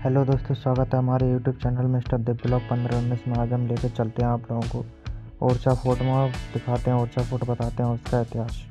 Hello दोस्तों, स्वागत है हमारे यूट्यूब चैनल मिस्टर देव ब्लॉग 15-19 में। आज हम लेकर चलते हैं आप लोगों को ओरछा फोर्ट में, दिखाते हैं ओरछा फोर्ट, बताते हैं उसका इतिहास।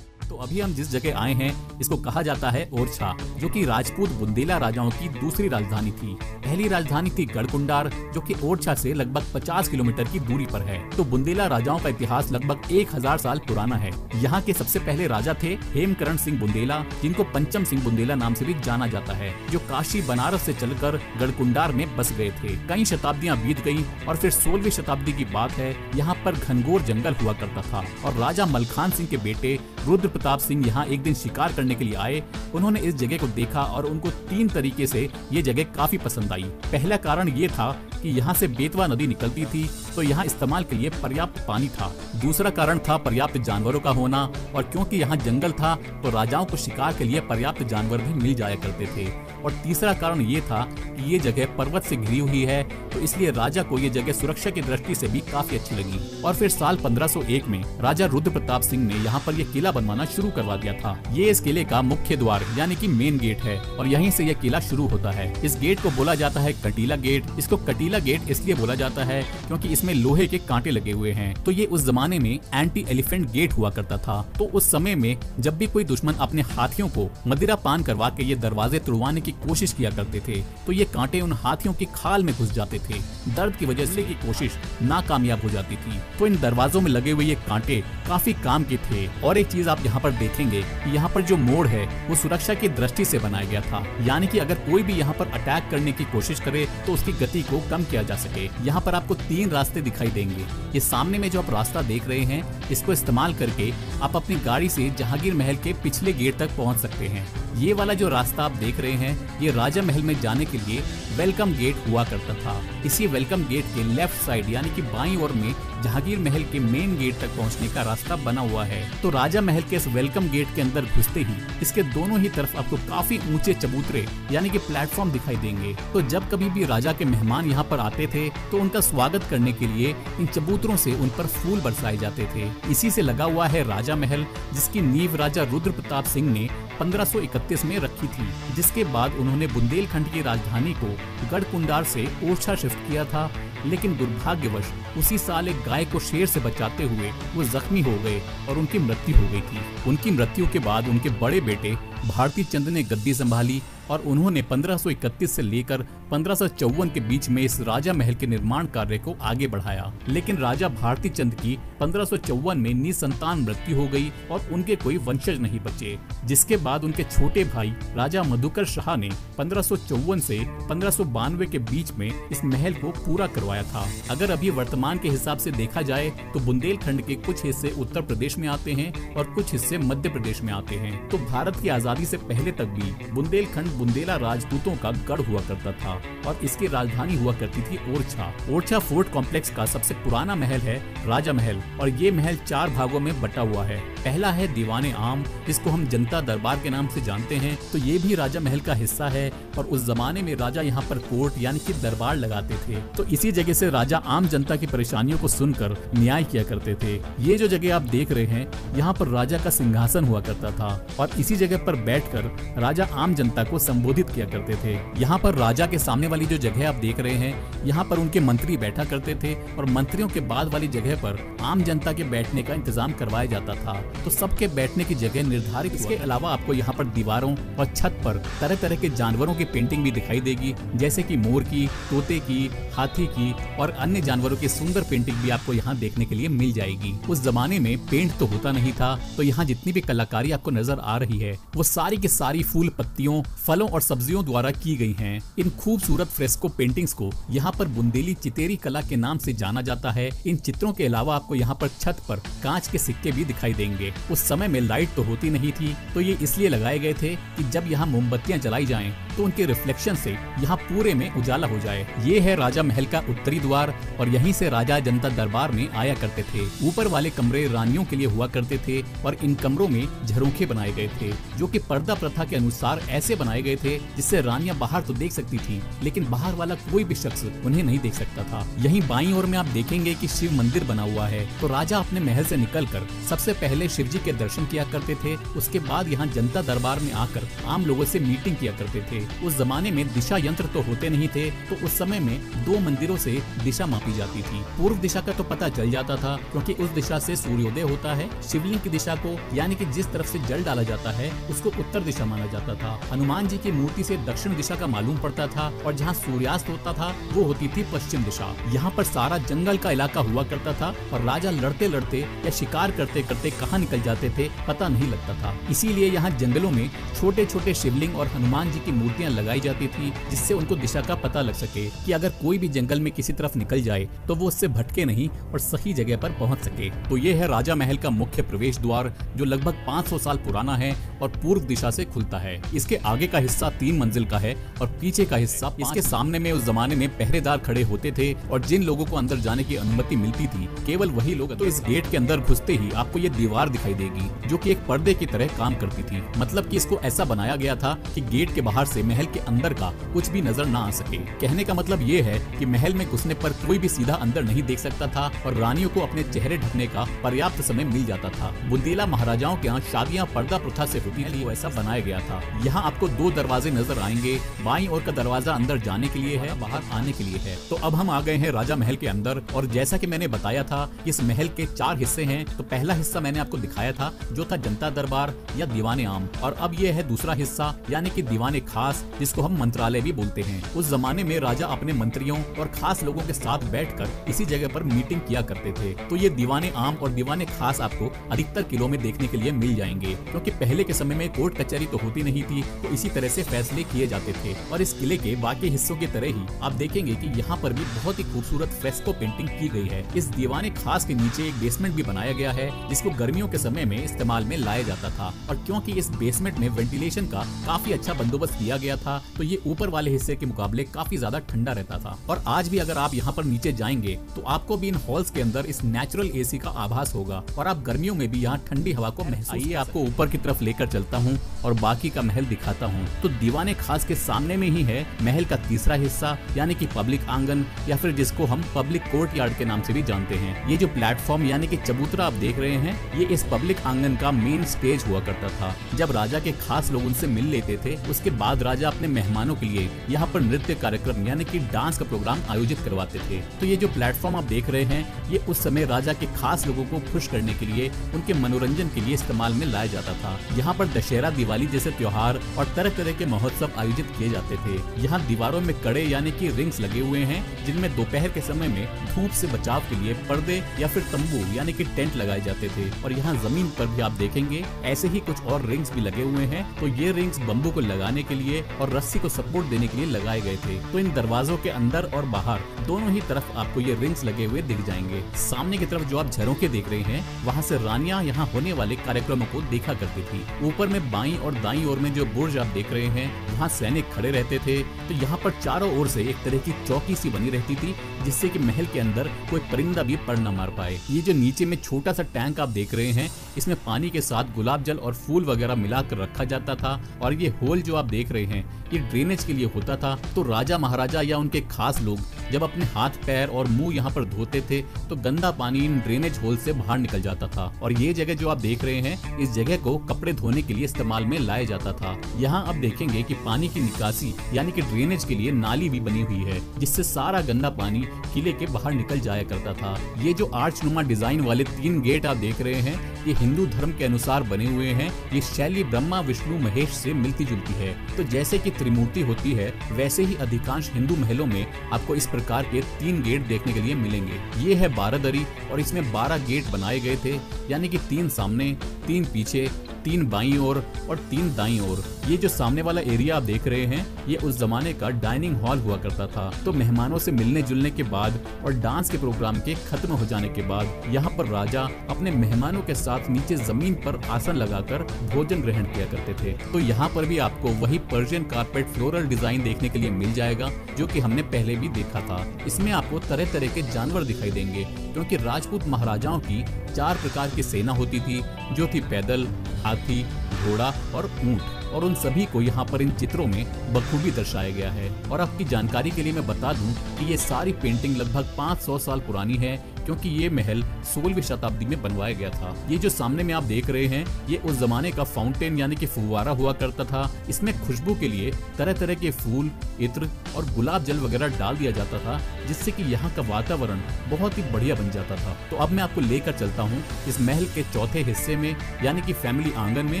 तो अभी हम जिस जगह आए हैं इसको कहा जाता है ओरछा, जो कि राजपूत बुंदेला राजाओं की दूसरी राजधानी थी। पहली राजधानी थी गढ़कुंडार, जो कि ओरछा से लगभग 50 किलोमीटर की दूरी पर है। तो बुंदेला राजाओं का इतिहास लगभग 1000 साल पुराना है। यहाँ के सबसे पहले राजा थे हेमकरण सिंह बुंदेला, जिनको पंचम सिंह बुंदेला नाम से भी जाना जाता है, जो काशी बनारस से चलकर गढ़कुंडार में बस गए थे। कई शताब्दियां बीत गईं और फिर 16वीं शताब्दी की बात है। यहाँ पर घनघोर जंगल हुआ करता था और राजा मलखान सिंह के बेटे रुद्र प्रताप सिंह यहाँ एक दिन शिकार करने के लिए आए। उन्होंने इस जगह को देखा और उनको 3 तरीके से ये जगह काफी पसंद आई। पहला कारण ये था कि यहाँ से बेतवा नदी निकलती थी, तो यहाँ इस्तेमाल के लिए पर्याप्त पानी था। दूसरा कारण था पर्याप्त जानवरों का होना, और क्योंकि यहाँ जंगल था तो राजाओं को शिकार के लिए पर्याप्त जानवर भी मिल जाया करते थे। और तीसरा कारण ये था कि ये जगह पर्वत से घिरी हुई है, तो इसलिए राजा को ये जगह सुरक्षा की दृष्टि से भी काफी अच्छी लगी। और फिर साल 1501 में राजा रुद्र प्रताप सिंह ने यहाँ पर यह किला बनवाना शुरू करवा दिया था। ये इस किले का मुख्य द्वार यानी कि मेन गेट है और यहीं से यह किला शुरू होता है। इस गेट को बोला जाता है कटीला गेट। इसको कटीला गेट इसलिए बोला जाता है क्योंकि इसमें लोहे के कांटे लगे हुए हैं। तो ये उस जमाने में एंटी एलिफेंट गेट हुआ करता था। तो उस समय में जब भी कोई दुश्मन अपने हाथियों को मदिरा पान करवा के ये दरवाजे तोड़वाने की कोशिश किया करते थे, तो ये कांटे उन हाथियों की खाल में घुस जाते थे। दर्द की वजह से की कोशिश नाकामयाब हो जाती थी। तो इन दरवाजों में लगे हुए ये कांटे काफी काम के थे। और एक चीज आप यहाँ पर देखेंगे, यहाँ पर जो मोड़ है वो सुरक्षा की दृष्टि से बनाया गया था, यानी कि अगर कोई भी यहाँ पर अटैक करने की कोशिश करे तो उसकी गति को कम किया जा सके। यहाँ पर आपको 3 रास्ते दिखाई देंगे। ये सामने में जो आप रास्ता देख रहे हैं, इसको इस्तेमाल करके आप अपनी गाड़ी से जहांगीर महल के पिछले गेट तक पहुँच सकते हैं। ये वाला जो रास्ता आप देख रहे हैं, ये राजा महल में जाने के लिए वेलकम गेट हुआ करता था। इसी वेलकम गेट के लेफ्ट साइड यानी कि बाईं ओर में जहांगीर महल के मेन गेट तक पहुंचने का रास्ता बना हुआ है। तो राजा महल के इस वेलकम गेट के अंदर घुसते ही इसके दोनों ही तरफ आपको काफी ऊंचे चबूतरे यानी कि प्लेटफॉर्म दिखाई देंगे। तो जब कभी भी राजा के मेहमान यहाँ पर आते थे तो उनका स्वागत करने के लिए इन चबूतरों से उन पर फूल बरसाए जाते थे। इसी से लगा हुआ है राजा महल, जिसकी नींव राजा रुद्र प्रताप सिंह ने 1531 में रखी थी, जिसके बाद उन्होंने बुंदेलखंड की राजधानी को गढ़कुंडार से ओरछा शिफ्ट किया था। लेकिन दुर्भाग्यवश उसी साल एक गाय को शेर से बचाते हुए वो जख्मी हो गए और उनकी मृत्यु हो गई थी। उनकी मृत्यु के बाद उनके बड़े बेटे भारती चंद ने गद्दी संभाली और उन्होंने 1531 से लेकर 1554 के बीच में इस राजा महल के निर्माण कार्य को आगे बढ़ाया। लेकिन राजा भारती चंद की 1554 में निसंतान मृत्यु हो गई और उनके कोई वंशज नहीं बचे, जिसके बाद उनके छोटे भाई राजा मधुकर शाह ने 1554 से 1592 के बीच में इस महल को पूरा करवाया था। अगर अभी वर्तमान के हिसाब से देखा जाए तो बुंदेलखंड के कुछ हिस्से उत्तर प्रदेश में आते हैं और कुछ हिस्से मध्य प्रदेश में आते हैं। तो भारत की आजादी से पहले तक भी बुंदेलखंड बुंदेला राजपूतों का गढ़ हुआ करता था और इसकी राजधानी हुआ करती थी ओरछा। ओरछा फोर्ट कॉम्प्लेक्स का सबसे पुराना महल है राजा महल, और ये महल 4 भागों में बटा हुआ है। पहला है दीवाने आम, जिसको हम जनता दरबार के नाम से जानते हैं। तो ये भी राजा महल का हिस्सा है और उस जमाने में राजा यहाँ पर कोर्ट यानी कि दरबार लगाते थे। तो इसी जगह से राजा आम जनता की परेशानियों को सुनकर न्याय किया करते थे। ये जो जगह आप देख रहे हैं, यहाँ पर राजा का सिंहासन हुआ करता था और इसी जगह पर बैठकर राजा आम जनता को संबोधित किया करते थे। यहाँ पर राजा के सामने वाली जो जगह आप देख रहे हैं, यहाँ पर उनके मंत्री बैठा करते थे और मंत्रियों के बाद वाली जगह पर आम जनता के बैठने का इंतजाम करवाया जाता था। तो सबके बैठने की जगह निर्धारित। इसके अलावा आपको यहाँ पर दीवारों और छत पर तरह तरह के जानवरों की पेंटिंग भी दिखाई देगी, जैसे कि मोर की, तोते की, हाथी की और अन्य जानवरों की सुंदर पेंटिंग भी आपको यहाँ देखने के लिए मिल जाएगी। उस जमाने में पेंट तो होता नहीं था, तो यहाँ जितनी भी कलाकारी आपको नजर आ रही है वो सारी की सारी फूल, पत्तियों, फलों और सब्जियों द्वारा की गई हैं। इन खूबसूरत फ्रेस्को पेंटिंग्स को यहाँ पर बुंदेली चितेरी कला के नाम से जाना जाता है। इन चित्रों के अलावा आपको यहाँ पर छत पर कांच के सिक्के भी दिखाई देंगे। उस समय में लाइट तो होती नहीं थी, तो ये इसलिए लगाए गए थे कि जब यहाँ मोमबत्तियां जलाई जाएं तो उनके रिफ्लेक्शन से यहाँ पूरे में उजाला हो जाए। ये है राजा महल का उत्तरी द्वार और यहीं से राजा जनता दरबार में आया करते थे। ऊपर वाले कमरे रानियों के लिए हुआ करते थे और इन कमरों में झरोखे बनाए गए थे, जो कि क्योंकि पर्दा प्रथा के अनुसार ऐसे बनाए गए थे जिससे रानियां बाहर तो देख सकती थी, लेकिन बाहर वाला कोई भी शख्स उन्हें नहीं देख सकता था। यहीं बाईं ओर में आप देखेंगे कि शिव मंदिर बना हुआ है। तो राजा अपने महल से निकलकर सबसे पहले शिव जी के दर्शन किया करते थे। उसके बाद यहाँ जनता दरबार में आकर आम लोगों से मीटिंग किया करते थे। उस जमाने में दिशा यंत्र तो होते नहीं थे, तो उस समय में 2 मंदिरों से दिशा मापी जाती थी। पूर्व दिशा का तो पता चल जाता था क्योंकि उस दिशा से सूर्योदय होता है। शिवलिंग की दिशा को यानी कि जिस तरफ से जल डाला जाता है उसको उत्तर दिशा माना जाता था। हनुमान जी की मूर्ति से दक्षिण दिशा का मालूम पड़ता था और जहाँ सूर्यास्त होता था वो होती थी पश्चिम दिशा। यहाँ पर सारा जंगल का इलाका हुआ करता था और राजा लड़ते लड़ते या शिकार करते करते कहाँ निकल जाते थे पता नहीं लगता था। इसीलिए यहाँ जंगलों में छोटे छोटे शिवलिंग और हनुमान जी की मूर्तियाँ लगाई जाती थी, जिससे उनको दिशा का पता लग सके कि अगर कोई भी जंगल में किसी तरफ निकल जाए तो वो उससे भटके नहीं और सही जगह पर पहुँच सके। तो ये है राजा महल का मुख्य प्रवेश द्वार, जो लगभग 500 साल पुराना है और पूर्व दिशा से खुलता है। इसके आगे का हिस्सा 3 मंजिल का है और पीछे का हिस्सा। इसके सामने में उस जमाने में पहरेदार खड़े होते थे और जिन लोगों को अंदर जाने की अनुमति मिलती थी केवल वही लोग। तो इस गेट के अंदर घुसते ही आपको ये दीवार दिखाई देगी जो कि एक पर्दे की तरह काम करती थी। मतलब कि इसको ऐसा बनाया गया था कि गेट के बाहर से महल के अंदर का कुछ भी नजर ना आ सके। कहने का मतलब ये है कि महल में घुसने पर कोई भी सीधा अंदर नहीं देख सकता था और रानियों को अपने चेहरे ढकने का पर्याप्त समय मिल जाता था। बुंदेला महाराजाओं के यहाँ शादियाँ पर्दा प्रथा से होती थी, वैसा बनाया गया था। यहाँ आपको 2 दरवाजे नजर आएंगे। बाईं ओर का दरवाजा अंदर जाने के लिए है, बाहर आने के लिए है। तो अब हम आ गए हैं राजा महल के अंदर और जैसा कि मैंने बताया था इस महल के 4 हिस्से हैं। तो पहला हिस्सा मैंने आपको दिखाया था जो था जनता दरबार या दीवाने आम, और अब ये है दूसरा हिस्सा यानी कि दीवाने खास, जिसको हम मंत्रालय भी बोलते हैं। उस जमाने में राजा अपने मंत्रियों और खास लोगों के साथ बैठकर इसी जगह पर मीटिंग किया करते थे। तो ये दीवाने आम और दीवाने खास आपको अधिकतर किलों में देखने के लिए मिल जाएंगे, क्योंकि पहले के समय में कोर्ट कचहरी तो होती नहीं थी, तो इसी तरह से फैसले किए जाते थे। और इस किले के बाकी हिस्सों की तरह ही आप देखेंगे कि यहाँ पर भी बहुत ही खूबसूरत फ्रेस्को पेंटिंग की गई है। इस दीवाने खास के नीचे एक बेसमेंट भी बनाया गया है जिसको गर्मियों के समय में इस्तेमाल में लाया जाता था। और क्योंकि इस बेसमेंट में वेंटिलेशन का काफी अच्छा बंदोबस्त किया गया था तो ये ऊपर वाले हिस्से के मुकाबले काफी ज्यादा ठंडा रहता था। और आज भी अगर आप यहाँ पर नीचे जाएंगे तो आपको भी इन हॉल्स के अंदर इस नेचुरल एसी का आभास होगा और आप गर्मियों में भी यहाँ ठंडी हवा को महसूस। आइए आपको ऊपर की तरफ लेकर चलता हूँ और बाकी का महल दिखाता हूँ। तो दीवाने खास के सामने में ही है महल का तीसरा हिस्सा यानी कि पब्लिक आंगन, या फिर जिसको हम पब्लिक कोर्ट यार्ड के नाम से भी जानते हैं। ये जो प्लेटफॉर्म यानी कि चबूतरा आप देख रहे हैं, ये इस पब्लिक आंगन का मेन स्टेज हुआ करता था। जब राजा के खास लोग उनसे मिल लेते थे उसके बाद राजा अपने मेहमानों के लिए यहाँ पर नृत्य कार्यक्रम यानी कि डांस का प्रोग्राम आयोजित करवाते थे। तो ये जो प्लेटफॉर्म आप देख रहे हैं ये उस समय राजा के खास लोगों को खुश करने के लिए, उनके मनोरंजन के लिए इस्तेमाल में लाया जाता था। यहाँ पर दशहरा, दिवाली जैसे त्योहार और तरह तरह के महोत्सव आयोजित किए जाते थे। यहाँ दीवारों में कड़े यानी कि रिंग्स लगे हुए हैं जिनमें दोपहर के समय में धूप से बचाव के लिए पर्दे या फिर तंबू यानी कि टेंट लगाए जाते थे। और यहाँ जमीन पर भी आप देखेंगे ऐसे ही कुछ और रिंग्स भी लगे हुए हैं। तो ये रिंग्स बम्बू को लगाने के लिए और रस्सी को सपोर्ट देने के लिए लगाए गए थे। तो इन दरवाजों के अंदर और बाहर दोनों ही तरफ आपको ये रिंग्स लगे हुए दिख जाएंगे। सामने की तरफ जो आप झरोखे देख रहे हैं वहाँ से रानियां यहाँ होने वाले कार्यक्रमों को देखा करती थी। ऊपर में बाईं और दाईं ओर में जो बुर्ज आप देख रहे हैं वहाँ सैनिक खड़े रहते थे। तो यहाँ पर चारों ओर से एक तरह की चौकी सी बनी रहती थी जिससे कि महल के अंदर कोई परिंदा भी पड़ न मार पाए। ये जो नीचे में छोटा सा टैंक आप देख रहे हैं इसमें पानी के साथ गुलाब जल और फूल वगैरह मिलाकर रखा जाता था। और ये होल जो आप देख रहे हैं ये ड्रेनेज के लिए होता था। तो राजा महाराजा या उनके खास लोग जब अपने हाथ पैर और मुंह यहाँ पर धोते थे तो गंदा पानी इन ड्रेनेज होल से बाहर निकल जाता था। और ये जगह जो आप देख रहे हैं इस जगह को कपड़े धोने के लिए इस्तेमाल में लाया जाता था। यहाँ आप देखेंगे कि पानी की निकासी यानी कि ड्रेनेज के लिए नाली भी बनी हुई है जिससे सारा गंदा पानी किले के बाहर निकल जाया करता था। ये जो आर्चनुमा डिजाइन वाले 3 गेट आप देख रहे हैं ये हिंदू धर्म के अनुसार बने हुए हैं। ये शैली ब्रह्मा विष्णु महेश से मिलती जुलती है। तो जैसे कि त्रिमूर्ति होती है वैसे ही अधिकांश हिंदू महलों में आपको इस प्रकार के 3 गेट देखने के लिए मिलेंगे। ये है 12 दरी और इसमें 12 गेट बनाए गए थे यानी कि 3 सामने, 3 पीछे, 3 बाईं ओर और 3 दाईं ओर। ये जो सामने वाला एरिया आप देख रहे हैं ये उस जमाने का डाइनिंग हॉल हुआ करता था। तो मेहमानों से मिलने जुलने के बाद और डांस के प्रोग्राम के खत्म हो जाने के बाद यहाँ पर राजा अपने मेहमानों के साथ नीचे जमीन पर आसन लगाकर भोजन ग्रहण किया करते थे। तो यहाँ पर भी आपको वही पर्शियन कारपेट फ्लोरल डिजाइन देखने के लिए मिल जाएगा जो कि हमने पहले भी देखा था। इसमें आपको तरह तरह के जानवर दिखाई देंगे क्योंकि राजपूत महाराजाओं की 4 प्रकार की सेना होती थी जो थी पैदल, हाथी, घोड़ा और ऊंट। और उन सभी को यहाँ पर इन चित्रों में बखूबी दर्शाया गया है। और आपकी जानकारी के लिए मैं बता दूं कि ये सारी पेंटिंग लगभग 500 साल पुरानी है, क्योंकि ये महल 16वीं शताब्दी में बनवाया गया था। ये जो सामने में आप देख रहे हैं, ये उस जमाने का फाउंटेन यानी कि फुव्वारा हुआ करता था। इसमें खुशबू के लिए तरह तरह के फूल, इत्र और गुलाब जल वगैरह डाल दिया जाता था, जिससे कि यहाँ का वातावरण बहुत ही बढ़िया बन जाता था। तो अब मैं आपको लेकर चलता हूँ इस महल के चौथे हिस्से में, यानी कि फैमिली आंगन में,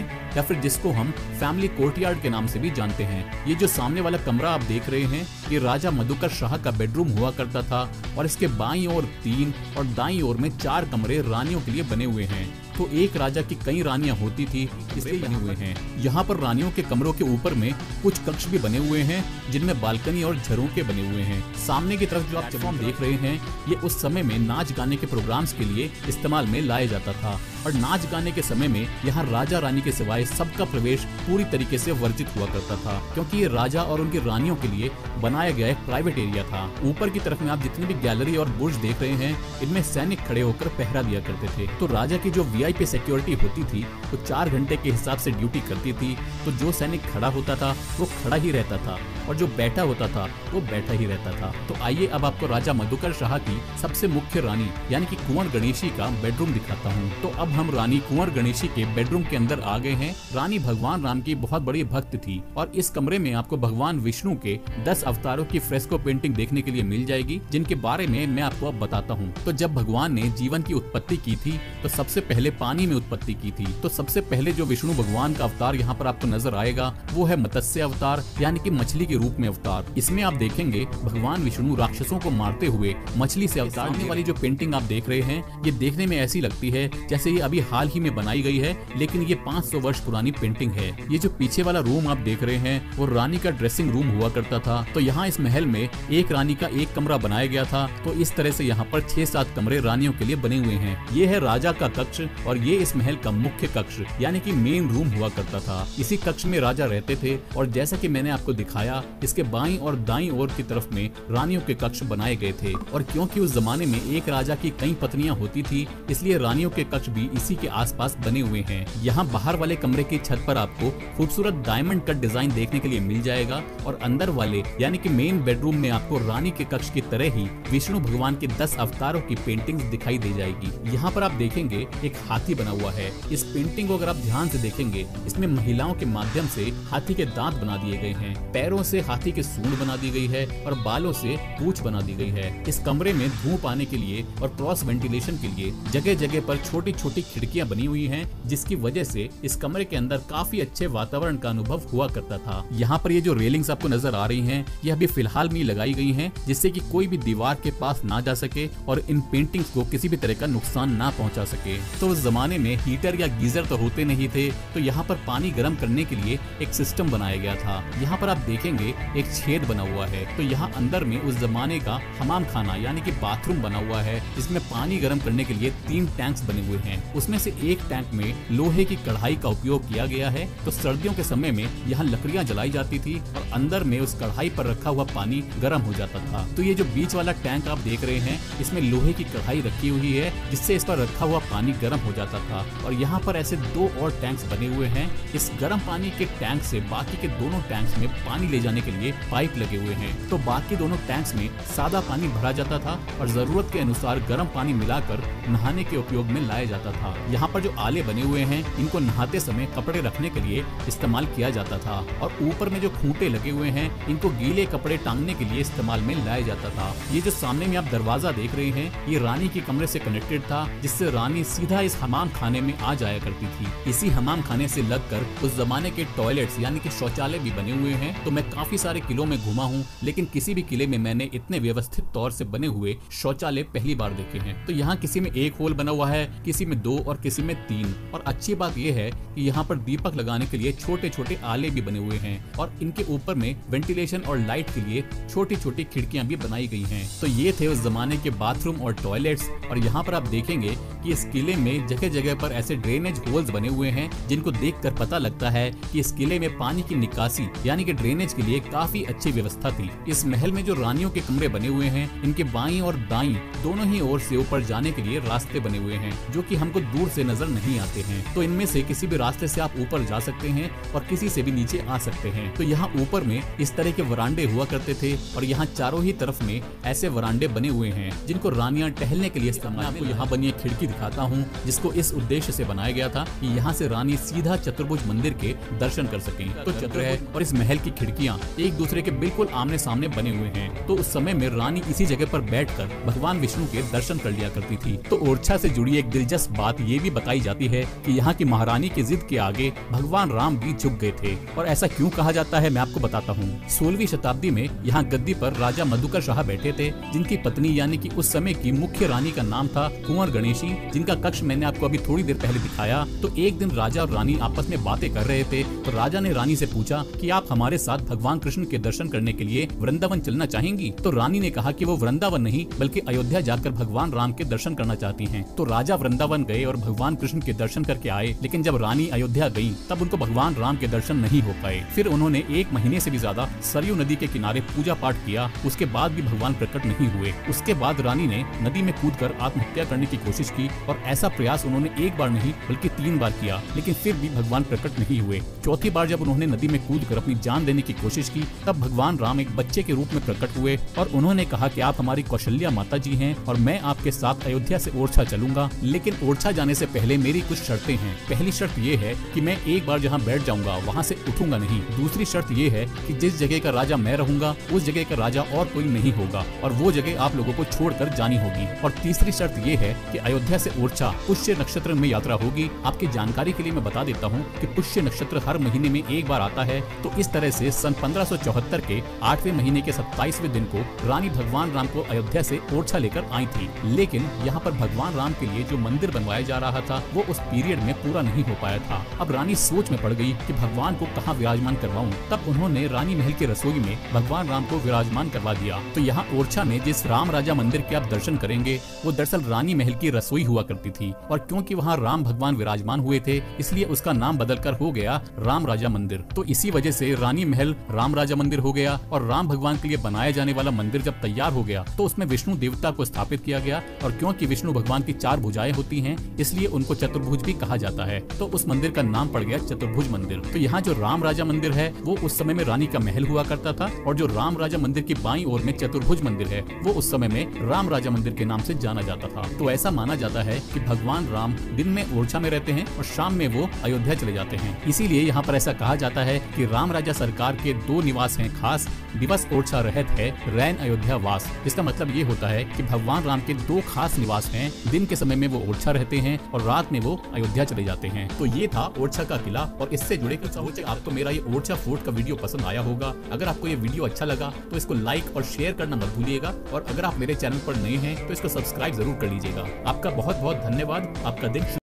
या फिर जिसको हम फैमिली कोर्टयार्ड के नाम से भी जानते हैं। ये जो सामने वाला कमरा आप देख रहे हैं, ये राजा मधुकर शाह का बेडरूम हुआ करता था, और इसके बाईं ओर 3 और दाईं ओर में 4 कमरे रानियों के लिए बने हुए हैं। तो एक राजा की कई रानियां होती थी, इसलिए बने हुए हैं। यहाँ पर रानियों के कमरों के ऊपर में कुछ कक्ष भी बने हुए हैं, जिनमें बालकनी और झरोखे बने हुए हैं। सामने की तरफ जो आप प्लेटफॉर्म देख रहे हैं, ये उस समय में नाच गाने के प्रोग्राम्स के लिए इस्तेमाल में लाया जाता था। और नाच गाने के समय में यहाँ राजा रानी के सिवाय सबका प्रवेश पूरी तरीके से वर्जित हुआ करता था, क्योंकि ये राजा और उनकी रानियों के लिए बनाया गया एक प्राइवेट एरिया था। ऊपर की तरफ में आप जितनी भी गैलरी और बुर्ज देख रहे हैं, इनमें सैनिक खड़े होकर पहरा दिया करते थे। तो राजा की जो वीआईपी सिक्योरिटी होती थी, वो 4 घंटे के हिसाब से ड्यूटी करती थी। तो जो सैनिक खड़ा होता था वो खड़ा ही रहता था, और जो बैठा होता था वो बैठा ही रहता था। तो आइए अब आपको राजा मधुकर शाह की सबसे मुख्य रानी यानी कि कुंवर गणेशी का बेडरूम दिखाता हूँ। तो अब हम रानी कुंवर गणेशी के बेडरूम के अंदर आ गए हैं। रानी भगवान राम की बहुत बड़ी भक्त थी, और इस कमरे में आपको भगवान विष्णु के 10 अवतारों की फ्रेस्को पेंटिंग देखने के लिए मिल जाएगी, जिनके बारे में मैं आपको अब बताता हूँ। तो जब भगवान ने जीवन की उत्पत्ति की थी, तो सबसे पहले पानी में उत्पत्ति की थी। तो सबसे पहले जो विष्णु भगवान का अवतार यहाँ पर आपको नजर आएगा, वो है मत्स्य अवतार, यानी कि मछली के रूप में अवतार। इसमें आप देखेंगे भगवान विष्णु राक्षसों को मारते हुए मछली से अवतार लेने वाली जो पेंटिंग आप देख रहे हैं, ये देखने में ऐसी लगती है जैसे ये अभी हाल ही में बनाई गई है, लेकिन ये 500 वर्ष पुरानी पेंटिंग है। ये जो पीछे वाला रूम आप देख रहे हैं, वो रानी का ड्रेसिंग रूम हुआ करता था। तो यहाँ इस महल में एक रानी का एक कमरा बनाया गया था। तो इस तरह से यहाँ पर 6-7 कमरे रानियों के लिए बने हुए हैं। ये है राजा का कक्ष, और ये इस महल का मुख्य कक्ष यानी कि मेन रूम हुआ करता था। इसी कक्ष में राजा रहते थे, और जैसा कि मैंने आपको दिखाया, इसके बाईं और दाईं ओर की तरफ में रानियों के कक्ष बनाए गए थे। और क्योंकि उस जमाने में एक राजा की कई पत्नियां होती थी, इसलिए रानियों के कक्ष भी इसी के आसपास बने हुए हैं। यहाँ बाहर वाले कमरे की छत पर आपको खूबसूरत डायमंड कट डिजाइन देखने के लिए मिल जाएगा, और अंदर वाले यानी कि मेन बेडरूम में आपको रानी के कक्ष की तरह ही विष्णु भगवान के 10 अवतारों की पेंटिंग्स दिखाई दे जाएगी। यहाँ पर आप देखेंगे एक हाथी बना हुआ है। इस पेंटिंग को अगर आप ध्यान से देखेंगे, इसमें महिलाओं के माध्यम से हाथी के दांत बना दिए गए हैं, पैरों से हाथी के सूंड बना दी गई है, और बालों से पूंछ बना दी गई है। इस कमरे में धूप आने के लिए और क्रॉस वेंटिलेशन के लिए जगह जगह पर छोटी छोटी खिड़कियां बनी हुई हैं, जिसकी वजह से इस कमरे के अंदर काफी अच्छे वातावरण का अनुभव हुआ करता था। यहाँ पर ये जो रेलिंग्स आपको नजर आ रही हैं, ये अभी फिलहाल में लगाई गई हैं, जिससे कि कोई भी दीवार के पास ना जा सके और इन पेंटिंग्स को किसी भी तरह का नुकसान ना पहुंचा सके। तो उस जमाने में हीटर या गीजर तो होते नहीं थे, तो यहाँ पर पानी गर्म करने के लिए एक सिस्टम बनाया गया था। यहाँ पर आप देखेंगे एक छेद बना हुआ है। तो यहाँ अंदर में उस जमाने का हमाम खाना यानी कि बाथरूम बना हुआ है, जिसमें पानी गर्म करने के लिए 3 टैंक्स बने हुए हैं। उसमें से एक टैंक में लोहे की कढ़ाई का उपयोग किया गया है। तो सर्दियों के समय में यहाँ लकड़ियाँ जलाई जाती थी, और अंदर में उस कढ़ाई पर रखा हुआ पानी गर्म हो जाता था। तो ये जो बीच वाला टैंक आप देख रहे हैं, इसमें लोहे की कढ़ाई रखी हुई है, जिससे इस पर रखा हुआ पानी गर्म हो जाता था। और यहाँ पर ऐसे 2 और टैंक्स बने हुए हैं। इस गर्म पानी के टैंक से बाकी के दोनों टैंक्स में पानी ले जाने के लिए पाइप लगे हुए हैं। तो बाकी दोनों टैंक्स में सादा पानी भरा जाता था, और जरूरत के अनुसार गर्म पानी मिलाकर नहाने के उपयोग में लाया जाता था। यहाँ पर जो आले बने हुए हैं, इनको नहाते समय कपड़े रखने के लिए इस्तेमाल किया जाता था। और ऊपर में जो खूंटे लगे हुए हैं, इनको गीले कपड़े टांगने के लिए इस्तेमाल में लाया जाता था। ये जो सामने में आप दरवाजा देख रहे हैं, ये रानी के कमरे से कनेक्टेड था, जिससे रानी सीधा इस हमाम खाने में आ जाया करती थी। इसी हमाम खाने से लगकर उस जमाने के टॉयलेट्स यानी कि शौचालय भी बने हुए हैं। तो मैं काफी सारे किलों में घूमा हूँ, लेकिन किसी भी किले में मैंने इतने व्यवस्थित तौर से बने हुए शौचालय पहली बार देखे हैं। तो यहाँ किसी में 1 होल बना हुआ है, किसी में 2 और किसी में 3। और अच्छी बात यह है कि यहाँ पर दीपक लगाने के लिए छोटे छोटे आले भी बने हुए हैं, और इनके ऊपर में वेंटिलेशन और लाइट के लिए छोटी छोटी खिड़कियां भी बनाई गई हैं। तो ये थे उस जमाने के बाथरूम और टॉयलेट्स। और यहाँ पर आप देखेंगे कि इस किले में जगह जगह पर ऐसे ड्रेनेज होल्स बने हुए हैं, जिनको देखकर पता लगता है कि इस किले में पानी की निकासी यानी कि ड्रेनेज के लिए काफी अच्छी व्यवस्था थी। इस महल में जो रानियों के कमरे बने हुए हैं, इनके बाईं और दाईं दोनों ही ओर से ऊपर जाने के लिए रास्ते बने हुए हैं, जो कि हमको आपको दूर से नजर नहीं आते हैं। तो इनमें से किसी भी रास्ते से आप ऊपर जा सकते हैं और किसी से भी नीचे आ सकते हैं। तो यहाँ ऊपर में इस तरह के वरांडे हुआ करते थे और यहाँ चारों ही तरफ में ऐसे वरांडे बने हुए हैं जिनको रानियां टहलने के लिए इस्तेमाल। आपको यहाँ बनी एक खिड़की दिखाता हूँ जिसको इस उद्देश्य से बनाया गया था कि यहाँ से रानी सीधा चतुर्भुज मंदिर के दर्शन कर सकें। तो चतुर्भुज और इस महल की खिड़कियाँ एक दूसरे के बिल्कुल आमने सामने बने हुए हैं। तो उस समय में रानी इसी जगह पर बैठकर भगवान विष्णु के दर्शन कर लिया करती थी। तो ओरछा से जुड़ी एक दिलचस्प बात ये भी बताई जाती है कि यहाँ की महारानी की जिद के आगे भगवान राम भी झुक गए थे। और ऐसा क्यों कहा जाता है मैं आपको बताता हूँ। 16वीं शताब्दी में यहाँ गद्दी पर राजा मधुकर शाह बैठे थे जिनकी पत्नी यानी कि उस समय की मुख्य रानी का नाम था कुंवर गणेशी, जिनका कक्ष मैंने आपको अभी थोड़ी देर पहले दिखाया। तो एक दिन राजा और रानी आपस में बातें कर रहे थे तो राजा ने रानी से पूछा कि आप हमारे साथ भगवान कृष्ण के दर्शन करने के लिए वृंदावन चलना चाहेंगी। तो रानी ने कहा कि वो वृंदावन नहीं बल्कि अयोध्या जाकर भगवान राम के दर्शन करना चाहती हैं। तो राजा वृंदावन गए और भगवान कृष्ण के दर्शन करके आए, लेकिन जब रानी अयोध्या गई तब उनको भगवान राम के दर्शन नहीं हो पाए। फिर उन्होंने 1 महीने से भी ज्यादा सरयू नदी के किनारे पूजा पाठ किया, उसके बाद भी भगवान प्रकट नहीं हुए। उसके बाद रानी ने नदी में कूदकर आत्महत्या करने की कोशिश की और ऐसा प्रयास उन्होंने एक बार नहीं बल्कि 3 बार किया, लेकिन फिर भी भगवान प्रकट नहीं हुए। चौथी बार जब उन्होंने नदी में कूदकर अपनी जान देने की कोशिश की तब भगवान राम एक बच्चे के रूप में प्रकट हुए और उन्होंने कहा कि आप हमारी कौशल्या माता जी हैं और मैं आपके साथ अयोध्या से ओरछा चलूंगा, लेकिन ओरछा जाने से पहले मेरी कुछ शर्तें हैं। पहली शर्त ये है कि मैं एक बार जहाँ बैठ जाऊंगा वहाँ से उठूंगा नहीं। दूसरी शर्त ये है कि जिस जगह का राजा मैं रहूंगा उस जगह का राजा और कोई नहीं होगा और वो जगह आप लोगों को छोड़कर जानी होगी। और तीसरी शर्त ये है कि अयोध्या से ओरछा पुष्य नक्षत्र में यात्रा होगी। आपकी जानकारी के लिए मैं बता देता हूँ कि पुष्य नक्षत्र हर महीने में एक बार आता है। तो इस तरह से सन 1574 के 8वें महीने के 27वें दिन को रानी भगवान राम को अयोध्या से ओरछा लेकर आई थी। लेकिन यहाँ पर भगवान राम के लिए जो मंदिर बनवाया जा रहा था वो उस पीरियड में पूरा नहीं हो पाया था। अब रानी सोच में पड़ गई कि भगवान को कहाँ विराजमान करवाऊं। तब उन्होंने रानी महल की रसोई में भगवान राम को विराजमान करवा दिया। तो यहाँ ओरछा में जिस राम राजा मंदिर के आप दर्शन करेंगे वो दरअसल रानी महल की रसोई हुआ करती थी और क्योंकि वहाँ राम भगवान विराजमान हुए थे इसलिए उसका नाम बदलकर हो गया राम राजा मंदिर। तो इसी वजह से रानी महल राम राजा मंदिर हो गया और राम भगवान के लिए बनाया जाने वाला मंदिर जब तैयार हो गया तो उसमें विष्णु देवता को स्थापित किया गया और क्योंकि विष्णु भगवान की 4 भुजाएं होती हैं इसलिए उनको चतुर्भुज भी कहा जाता है। तो उस मंदिर का नाम पड़ गया चतुर्भुज मंदिर। तो यहाँ जो राम राजा मंदिर है वो उस समय में रानी का महल हुआ करता था और जो राम राजा मंदिर की बाईं ओर में चतुर्भुज मंदिर है वो उस समय में राम राजा मंदिर के नाम से जाना जाता था। तो ऐसा माना जाता है कि भगवान राम दिन में ओरछा में रहते हैं और शाम में वो अयोध्या चले जाते हैं। इसीलिए यहाँ पर ऐसा कहा जाता है कि राम राजा सरकार के 2 निवास हैं खास, दिवस ओरछा रहत है रैन अयोध्या वास। इसका मतलब ये होता है कि भगवान राम के 2 खास निवास हैं। दिन के समय में वो ओरछा रहते हैं और रात में वो अयोध्या चले जाते हैं। तो ये था ओरछा का किला और इससे जुड़े कुछ सोच। आपको मेरा ये ओरछा फोर्ट का वीडियो पसंद आया होगा। अगर आपको ये वीडियो अच्छा लगा तो इसको लाइक और शेयर करना मत भूलिएगा और अगर आप मेरे चैनल पर नए हैं तो इसको सब्सक्राइब जरूर कर लीजिएगा। आपका बहुत बहुत धन्यवाद। आपका दिन